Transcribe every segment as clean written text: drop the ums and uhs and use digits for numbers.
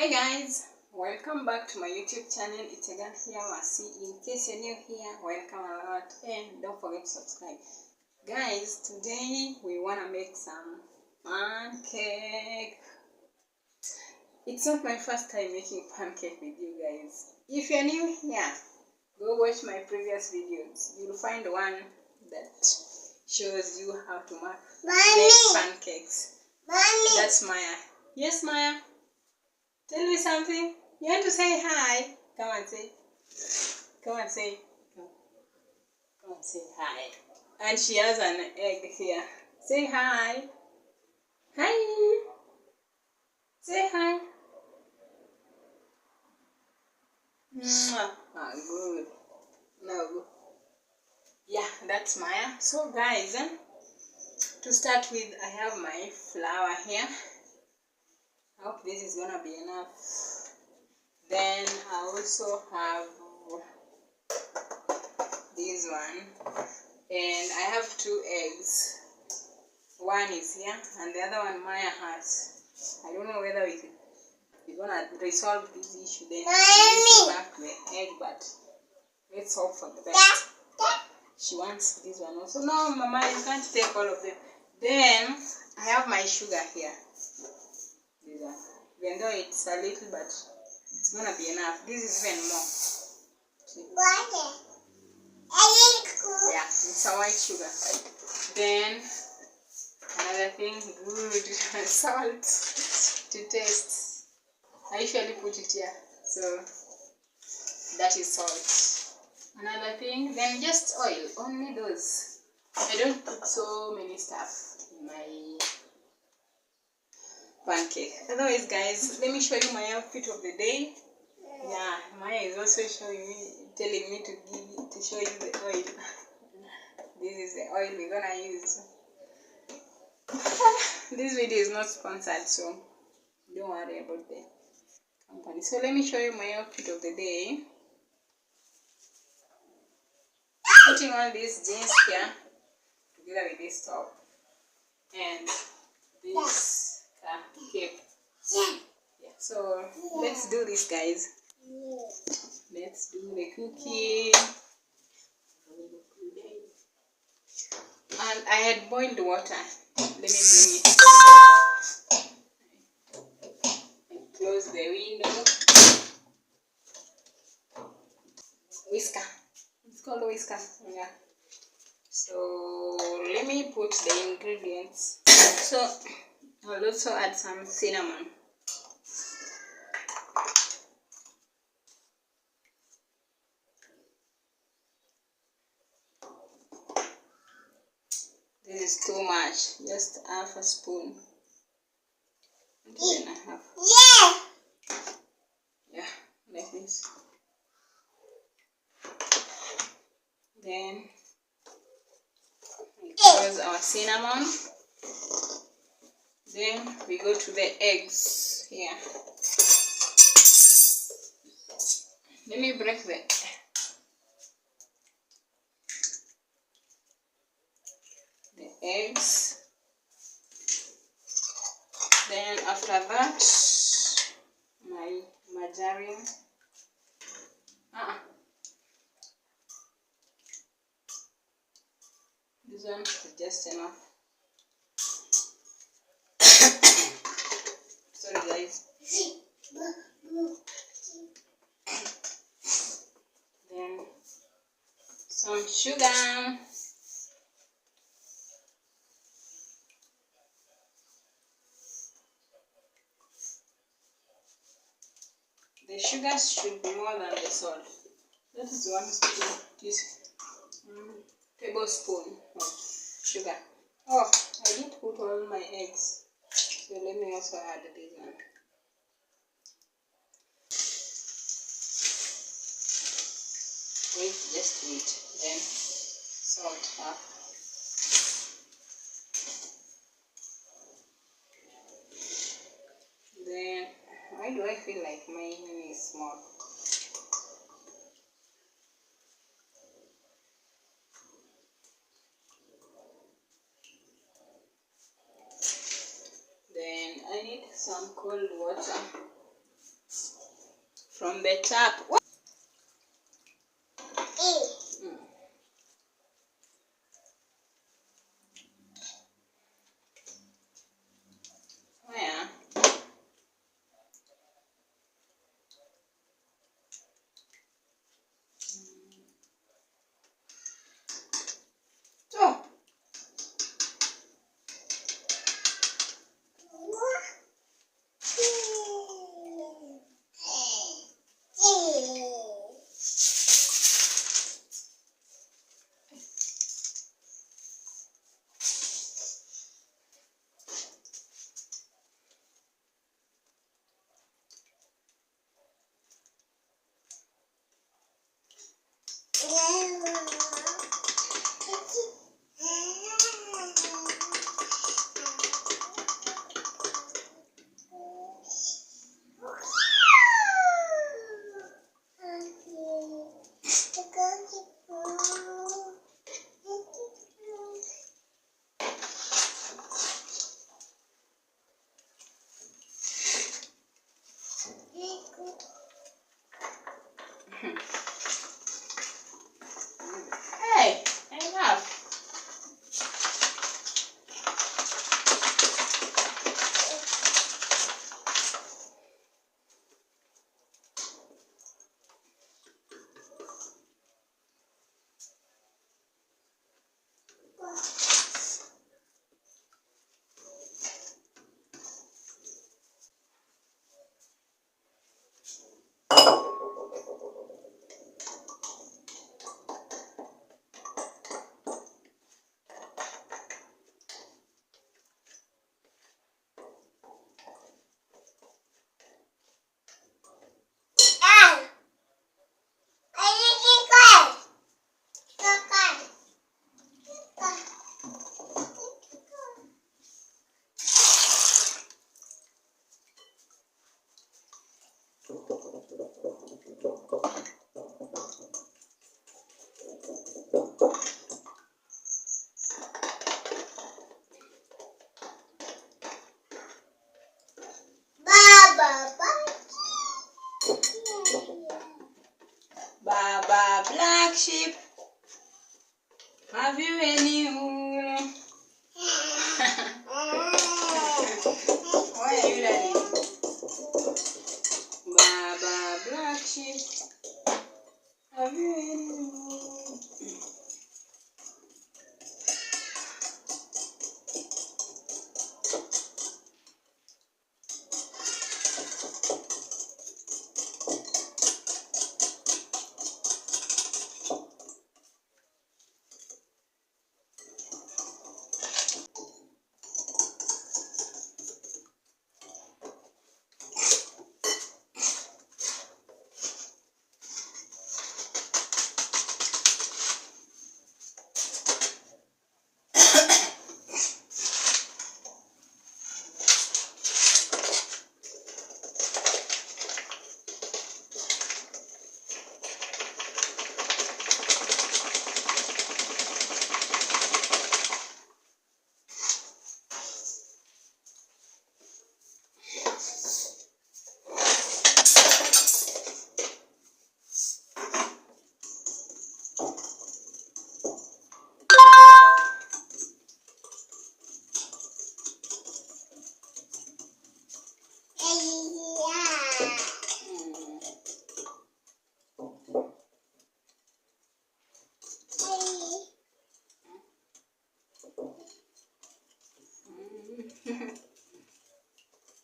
Hi guys, welcome back to my YouTube channel. It's again here, Masi. In case you're new here, welcome a lot and don't forget to subscribe. Guys, today we want to make some pancake. It's not my first time making pancake with you guys. If you're new here, go watch my previous videos. You'll find one that shows you how to make pancakes. Mommy. That's Maya. Yes, Maya? Tell me something. You want to say hi? Come and say. Come and say. Come and say hi. And she has an egg here. Say hi. Hi. Say hi. Ah, good. No. Yeah, that's Maya. So guys, to start with, I have my flour here. I hope this is gonna be enough. Then I also have this one, and I have 2 eggs. One is here and the other one Maya has. I don't know whether we're gonna resolve this issue then give back the egg, but let's hope for the best. She wants this one also. No, Mama, you can't take all of them. Then I have my sugar here. This one. Even though it's a little, but it's gonna be enough. This is even more. See? Yeah, it's a white sugar. Then another thing, good salt to taste. I usually put it here, so that is salt. Another thing, then just oil, only those. I don't put so many stuff in my pancake. Otherwise, guys, let me show you my outfit of the day. Yeah, Maya is also telling me to show you the oil. This is the oil we're gonna use. This video is not sponsored, so don't worry about the company. So let me show you my outfit of the day. Putting on these jeans here together with this top and this cape. Yeah. So let's do this, guys. Let's do the cooking. And I had boiled water. Let me bring it. And close the window. Whisker. It's called a whisker. Yeah. So let me put the ingredients. So I'll also add some cinnamon. This is too much. Just half a spoon. Not even a half. Yeah, like this. Then we close our cinnamon. Then we go to the eggs here. Let me break the eggs. Then after that, my margarine. This one is just enough. Sorry guys. Then some sugar. The sugar should be more than the salt. That is 1 tablespoon of sugar. Oh, I didn't put all my eggs, so let me also add this one. Just wait. Then salt half. Then why do I feel like my hand is small? Then I need some cold water. from the top. Where? Oh. Hey, enough. Baba black sheep, have you any wool? Why are you running? Baba black sheep, have you any wool?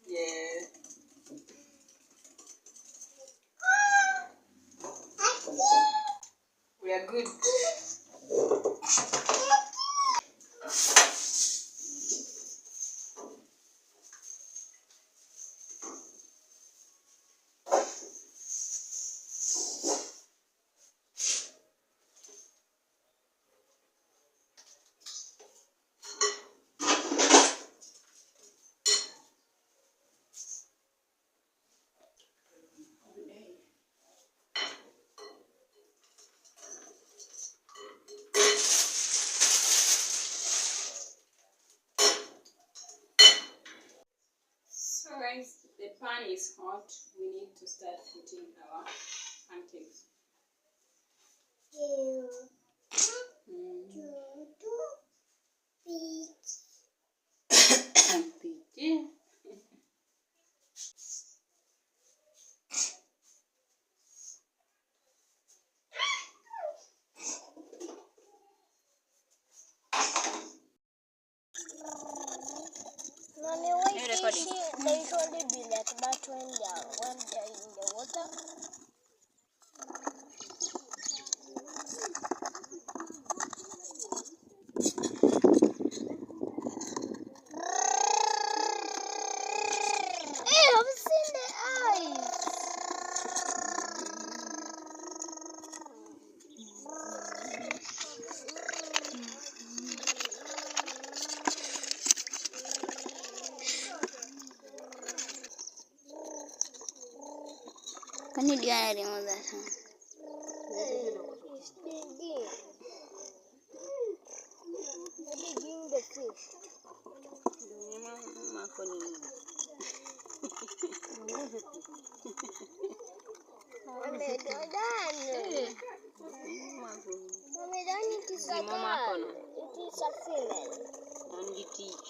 Yeah. We are good. is hot, we need to start putting our pancakes. Mommy, why fish they usually be like that when they're in the water? Hey, I've seen the eyes. Can you remove that? He's digging. He's digging the fish. Mommy, don't. Mommy, don't, it is a girl. It is a female. And you teach.